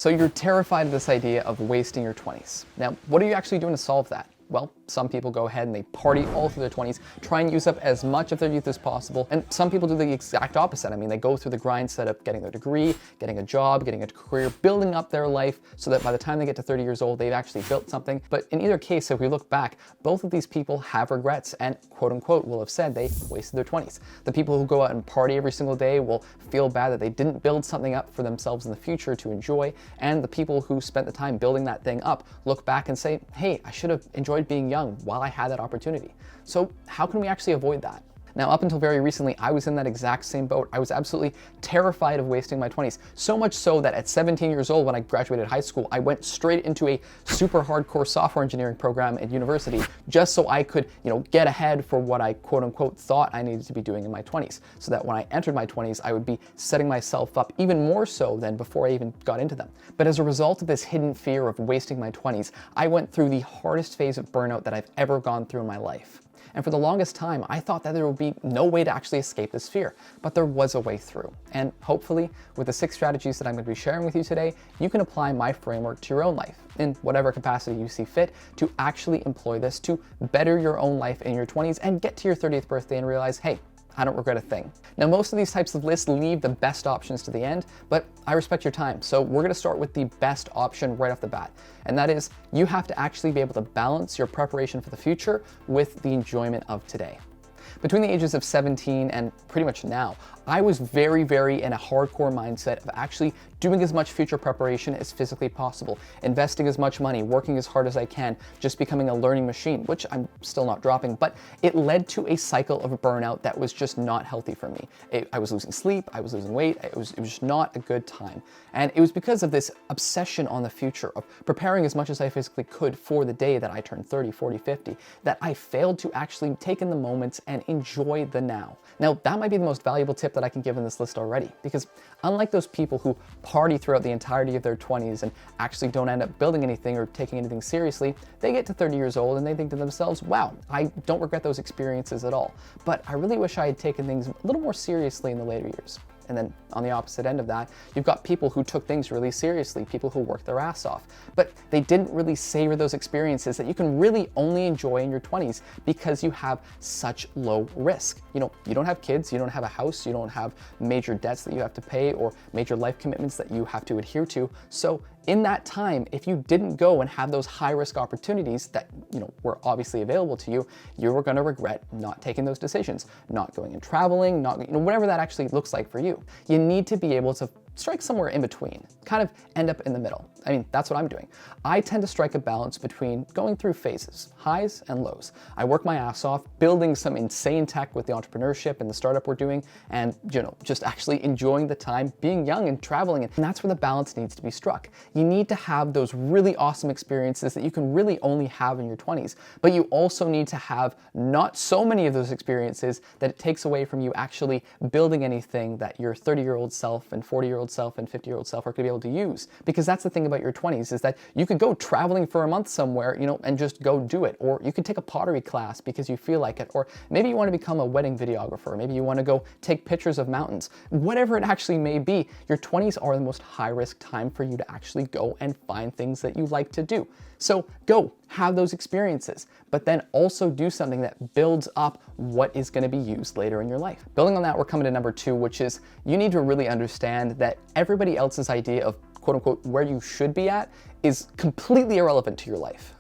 So you're terrified of this idea of wasting your 20s. Now, what are you actually doing to solve that? Well, some people go ahead and they party all through their 20s, try and use up as much of their youth as possible. And some people do the exact opposite. I mean, they go through the grind set of getting their degree, getting a job, getting a career, building up their life so that by the time they get to 30 years old, they've actually built something. But in either case, if we look back, both of these people have regrets and quote unquote will have said they wasted their 20s. The people who go out and party every single day will feel bad that they didn't build something up for themselves in the future to enjoy. And the people who spent the time building that thing up look back and say, hey, I should have enjoyed being young while I had that opportunity. So how can we actually avoid that? Now, up until very recently, I was in that exact same boat. I was absolutely terrified of wasting my 20s. So much so that at 17 years old, when I graduated high school, I went straight into a super hardcore software engineering program at university just so I could, get ahead for what I quote unquote thought I needed to be doing in my 20s. So that when I entered my 20s, I would be setting myself up even more so than before I even got into them. But as a result of this hidden fear of wasting my 20s, I went through the hardest phase of burnout that I've ever gone through in my life. And for the longest time, I thought that there would be no way to actually escape this fear, but there was a way through. And hopefully, with the 6 strategies that I'm going to be sharing with you today, you can apply my framework to your own life in whatever capacity you see fit to actually employ this to better your own life in your 20s and get to your 30th birthday and realize, hey, I don't regret a thing. Now, most of these types of lists leave the best options to the end, but I respect your time. So we're gonna start with the best option right off the bat. And that is, you have to actually be able to balance your preparation for the future with the enjoyment of today. Between the ages of 17 and pretty much now, I was very in a hardcore mindset of actually doing as much future preparation as physically possible, investing as much money, working as hard as I can, just becoming a learning machine, which I'm still not dropping, but it led to a cycle of burnout that was just not healthy for me. I was losing sleep, I was losing weight, it was just not a good time. And it was because of this obsession on the future of preparing as much as I physically could for the day that I turned 30, 40, 50, that I failed to actually take in the moments and enjoy the now. Now, that might be the most valuable tip that I can give in this list already, because unlike those people who party throughout the entirety of their 20s and actually don't end up building anything or taking anything seriously, they get to 30 years old and they think to themselves, wow, I don't regret those experiences at all, but I really wish I had taken things a little more seriously in the later years. And then on the opposite end of that, you've got people who took things really seriously, people who worked their ass off, but they didn't really savor those experiences that you can really only enjoy in your 20s because you have such low risk. You don't have kids, you don't have a house, you don't have major debts that you have to pay or major life commitments that you have to adhere to. So in that time, if you didn't go and have those high risk opportunities that were obviously available to you, you were going to regret not taking those decisions, not going and traveling, not whatever that actually looks like for you. You need to be able to strike somewhere in between, kind of end up in the middle. I mean, that's what I'm doing. I tend to strike a balance between going through phases, highs and lows. I work my ass off building some insane tech with the entrepreneurship and the startup we're doing, and just actually enjoying the time, being young and traveling. And that's where the balance needs to be struck. You need to have those really awesome experiences that you can really only have in your 20s, but you also need to have not so many of those experiences that it takes away from you actually building anything that your 30-year-old self and 40-year-old self and 50-year-old self are going to be able to use. Because that's the thing about your 20s is that you could go traveling for a month somewhere, and just go do it. Or you could take a pottery class because you feel like it. Or maybe you want to become a wedding videographer. Maybe you want to go take pictures of mountains. Whatever it actually may be, your 20s are the most high-risk time for you to actually go and find things that you like to do. So go, have those experiences, but then also do something that builds up what is going to be used later in your life. Building on that, we're coming to number 2, which is you need to really understand that everybody else's idea of quote unquote where you should be at is completely irrelevant to your life.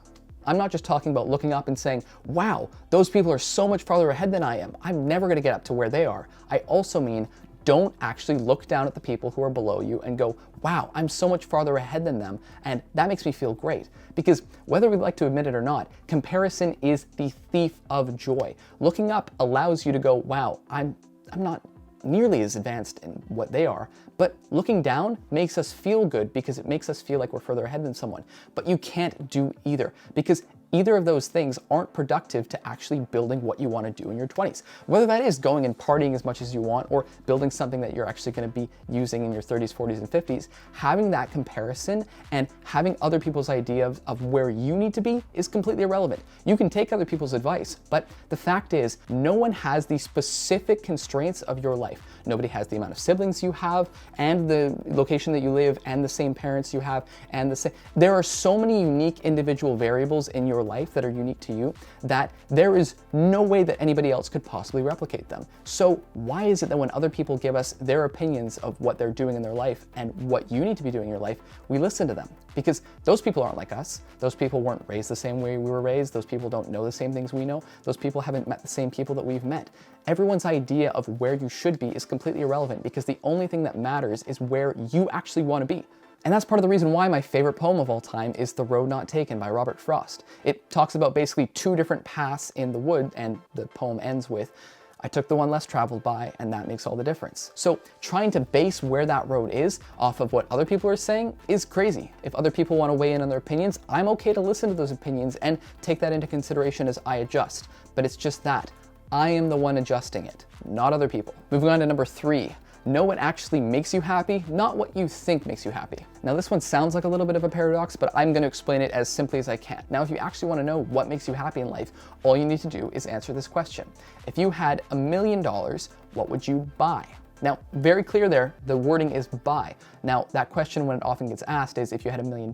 I'm not just talking about looking up and saying, wow, those people are so much farther ahead than I am. I'm never going to get up to where they are. I also mean, don't actually look down at the people who are below you and go, wow, I'm so much farther ahead than them, and that makes me feel great. Because whether we like to admit it or not, comparison is the thief of joy. Looking up allows you to go, wow, I'm not nearly as advanced in what they are, but looking down makes us feel good because it makes us feel like we're further ahead than someone. But you can't do either, because either of those things aren't productive to actually building what you want to do in your 20s. Whether that is going and partying as much as you want or building something that you're actually going to be using in your 30s, 40s, and 50s, having that comparison and having other people's idea of where you need to be is completely irrelevant. You can take other people's advice, but the fact is no one has the specific constraints of your life. Nobody has the amount of siblings you have and the location that you live and the same parents you have and the same. There are so many unique individual variables in your life that are unique to you that there is no way that anybody else could possibly replicate them. So why is it that when other people give us their opinions of what they're doing in their life and what you need to be doing in your life, we listen to them? Because those people aren't like us. Those people weren't raised the same way we were raised. Those people don't know the same things we know. Those people haven't met the same people that we've met. Everyone's idea of where you should be is completely irrelevant because the only thing that matters is where you actually want to be. And that's part of the reason why my favorite poem of all time is The Road Not Taken by Robert Frost. It talks about basically two different paths in the wood, and the poem ends with, I took the one less traveled by, and that makes all the difference. So trying to base where that road is off of what other people are saying is crazy. If other people want to weigh in on their opinions, I'm okay to listen to those opinions and take that into consideration as I adjust. But it's just that. I am the one adjusting it, not other people. Moving on to number 3. Know what actually makes you happy, not what you think makes you happy. Now this one sounds like a little bit of a paradox, but I'm going to explain it as simply as I can. Now if you actually want to know what makes you happy in life, all you need to do is answer this question. If you had $1 million, what would you buy? Now, very clear there, the wording is buy. Now, that question when it often gets asked is if you had $1 million,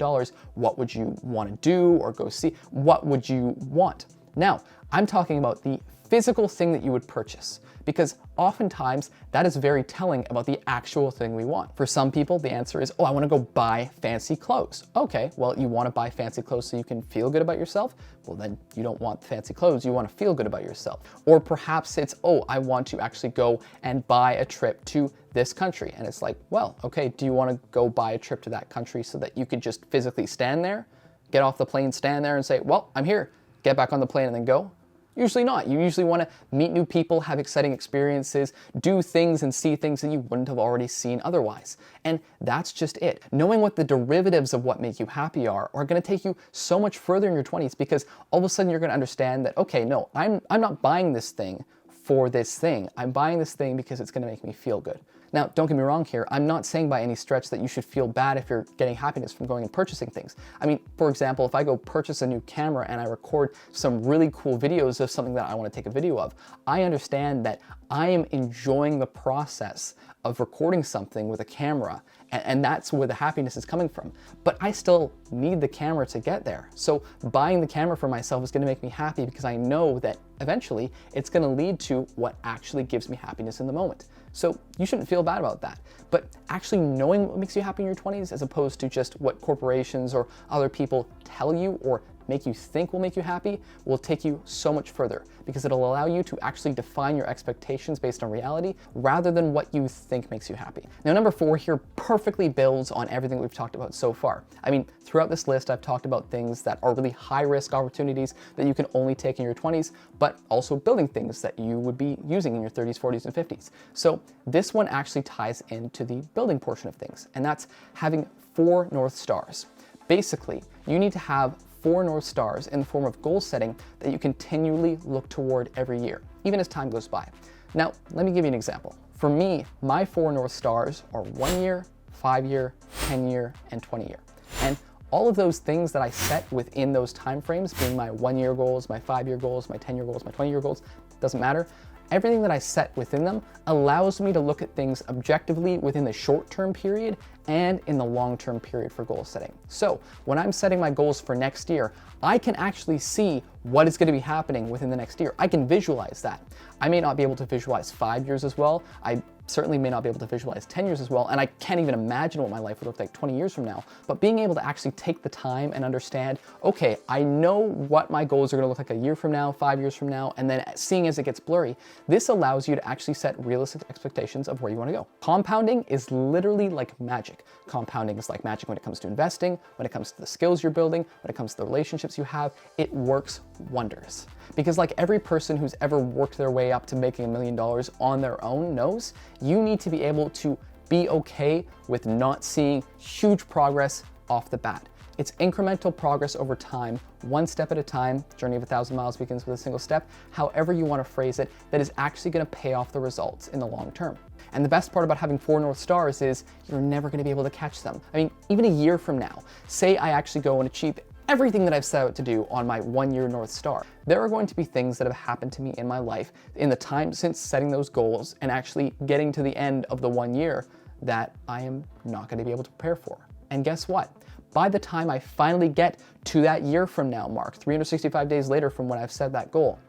what would you want to do or go see? What would you want? Now, I'm talking about the physical thing that you would purchase, because oftentimes that is very telling about the actual thing we want. For some people, the answer is, oh, I want to go buy fancy clothes. Okay, well, you want to buy fancy clothes so you can feel good about yourself? Well, then you don't want fancy clothes, you want to feel good about yourself. Or perhaps it's, oh, I want to actually go and buy a trip to this country. And it's like, well, okay, do you want to go buy a trip to that country so that you could just physically stand there, get off the plane, stand there and say, well, I'm here, get back on the plane and then go? Usually not. You usually want to meet new people, have exciting experiences, do things and see things that you wouldn't have already seen otherwise. And that's just it. Knowing what the derivatives of what make you happy are going to take you so much further in your 20s, because all of a sudden you're going to understand that, okay, no, I'm not buying this thing for this thing. I'm buying this thing because it's going to make me feel good. Now, don't get me wrong here. I'm not saying by any stretch that you should feel bad if you're getting happiness from going and purchasing things. I mean, for example, if I go purchase a new camera and I record some really cool videos of something that I want to take a video of, I understand that I am enjoying the process of recording something with a camera, and that's where the happiness is coming from. But I still need the camera to get there. So buying the camera for myself is going to make me happy because I know that eventually it's going to lead to what actually gives me happiness in the moment. So you shouldn't feel bad about that. But actually knowing what makes you happy in your 20s as opposed to just what corporations or other people tell you or make you think will make you happy will take you so much further, because it'll allow you to actually define your expectations based on reality rather than what you think makes you happy. Now, number 4 here perfectly builds on everything we've talked about so far. I mean, throughout this list, I've talked about things that are really high-risk opportunities that you can only take in your 20s, but also building things that you would be using in your 30s, 40s, and 50s. So this one actually ties into the building portion of things, and that's having 4 North Stars. Basically, you need to have 4 North Stars in the form of goal setting that you continually look toward every year, even as time goes by. Now, let me give you an example. For me, my 4 North Stars are 1 year, 5 year, 10 year, and 20 year. And all of those things that I set within those time frames, being my 1 year goals, my 5 year goals, my 10 year goals, my 20 year goals, doesn't matter. Everything that I set within them allows me to look at things objectively within the short-term period and in the long-term period for goal setting. So when I'm setting my goals for next year, I can actually see what is going to be happening within the next year. I can visualize that. I may not be able to visualize 5 years as well. I certainly may not be able to visualize 10 years as well, and I can't even imagine what my life would look like 20 years from now. But being able to actually take the time and understand, okay, I know what my goals are going to look like a year from now, 5 years from now, and then seeing as it gets blurry, this allows you to actually set realistic expectations of where you want to go. Compounding is literally like magic. Compounding is like magic when it comes to investing, when it comes to the skills you're building, when it comes to the relationships you have. It works wonders. Because like every person who's ever worked their way up to making $1 million on their own knows, you need to be able to be okay with not seeing huge progress off the bat. It's incremental progress over time, one step at a time. The journey of 1,000 miles begins with a single step, however you want to phrase it, that is actually going to pay off the results in the long term. And the best part about having 4 North Stars is you're never going to be able to catch them. I mean, even a year from now, say I actually go and achieve everything that I've set out to do on my 1-year North Star. There are going to be things that have happened to me in my life in the time since setting those goals and actually getting to the end of the 1 year that I am not going to be able to prepare for. And guess what? By the time I finally get to that year from now mark, 365 days later from when I've set that goal,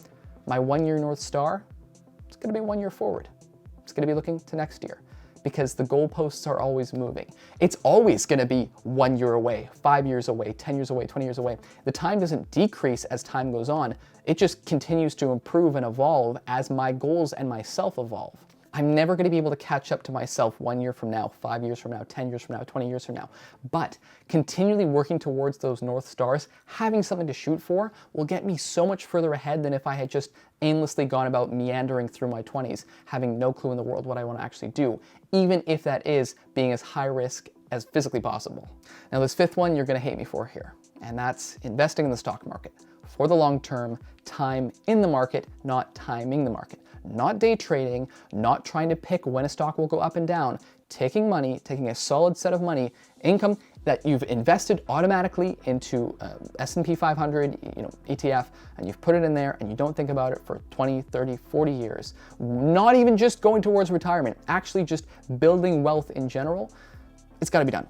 my 1-year North Star, it's going to be 1 year forward. It's going to be looking to next year, because the goalposts are always moving. It's always going to be 1 year away, 5 years away, 10 years away, 20 years away. The time doesn't decrease as time goes on. It just continues to improve and evolve as my goals and myself evolve. I'm never going to be able to catch up to myself 1 year from now, 5 years from now, 10 years from now, 20 years from now. But continually working towards those North Stars, having something to shoot for, will get me so much further ahead than if I had just aimlessly gone about meandering through my 20s, having no clue in the world what I want to actually do, even if that is being as high risk as physically possible. Now, this 5th one you're going to hate me for here, and that's investing in the stock market. For the long term, time in the market, not timing the market. Not day trading, not trying to pick when a stock will go up and down, taking money, taking a solid set of money, income that you've invested automatically into S&P 500, ETF, and you've put it in there and you don't think about it for 20, 30, 40 years. Not even just going towards retirement, actually just building wealth in general. It's got to be done.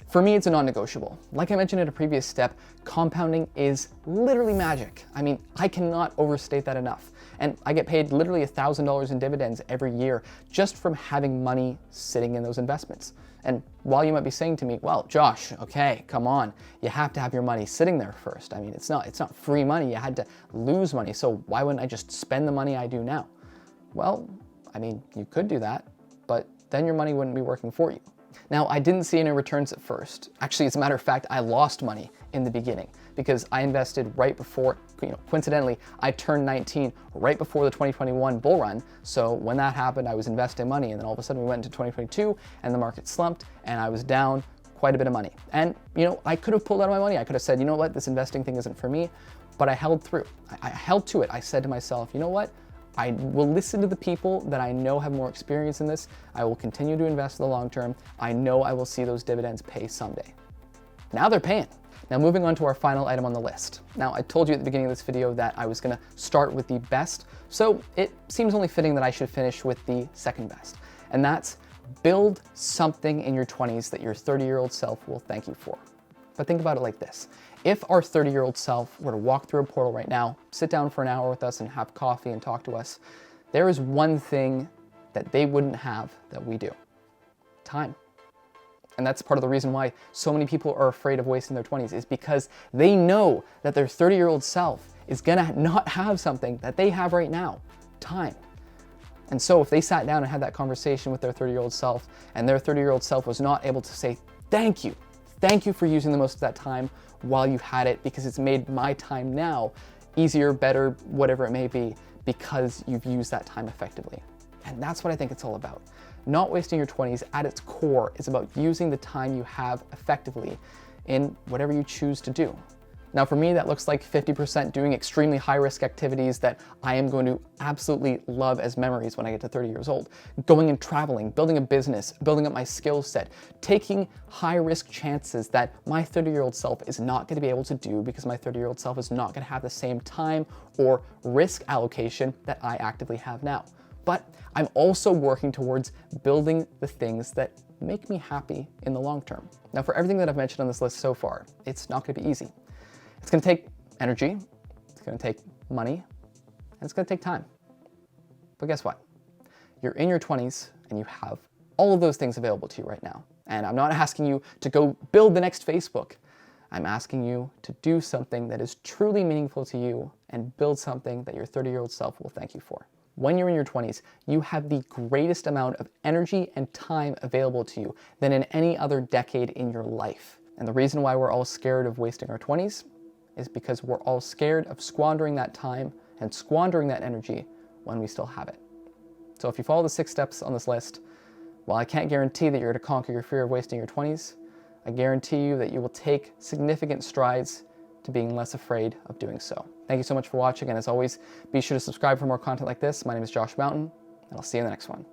For me, it's a non-negotiable. Like I mentioned in a previous step, compounding is literally magic. I mean, I cannot overstate that enough. And I get paid literally $1,000 in dividends every year just from having money sitting in those investments. And while you might be saying to me, well, Josh, okay, come on, you have to have your money sitting there first. I mean, it's not free money. You had to lose money. So why wouldn't I just spend the money I do now? Well, I mean, you could do that, but then your money wouldn't be working for you. Now, I didn't see any returns at first. Actually, as a matter of fact, I lost money in the beginning because I invested right before, coincidentally, I turned 19 right before the 2021 bull run. So when that happened, I was investing money, and then all of a sudden we went into 2022 and the market slumped and I was down quite a bit of money. And, I could have pulled out of my money. I could have said, you know what, this investing thing isn't for me, but I held through. I held to it. I said to myself, you know what? I will listen to the people that I know have more experience in this. I will continue to invest in the long term. I know I will see those dividends pay someday. Now they're paying. Now moving on to our final item on the list. Now I told you at the beginning of this video that I was gonna start with the best, so it seems only fitting that I should finish with the second best. And that's build something in your 20s that your 30-year-old self will thank you for. But think about it like this. If our 30-year-old self were to walk through a portal right now, sit down for an hour with us and have coffee and talk to us, there is one thing that they wouldn't have that we do: time. And that's part of the reason why so many people are afraid of wasting their 20s, is because they know that their 30-year-old self is gonna not have something that they have right now: time. And so if they sat down and had that conversation with their 30-year-old self, and their 30-year-old self was not able to say, thank you for using the most of that time while you had it, because it's made my time now easier, better, whatever it may be, because you've used that time effectively. And that's what I think it's all about. Not wasting your 20s at its core is about using the time you have effectively in whatever you choose to do. Now for me, that looks like 50% doing extremely high-risk activities that I am going to absolutely love as memories when I get to 30 years old. Going and traveling, building a business, building up my skill set, taking high-risk chances that my 30-year-old self is not going to be able to do because my 30-year-old self is not going to have the same time or risk allocation that I actively have now. But I'm also working towards building the things that make me happy in the long term. Now for everything that I've mentioned on this list so far, it's not going to be easy. It's going to take energy, it's going to take money, and it's going to take time. But guess what? You're in your 20s and you have all of those things available to you right now. And I'm not asking you to go build the next Facebook. I'm asking you to do something that is truly meaningful to you and build something that your 30-year-old self will thank you for. When you're in your 20s, you have the greatest amount of energy and time available to you than in any other decade in your life. And the reason why we're all scared of wasting our 20s is because we're all scared of squandering that time and squandering that energy when we still have it. So if you follow the 6 steps on this list, while I can't guarantee that you're going to conquer your fear of wasting your 20s, I guarantee you that you will take significant strides to being less afraid of doing so. Thank you so much for watching, and as always, be sure to subscribe for more content like this. My name is Josh Mountain, and I'll see you in the next one.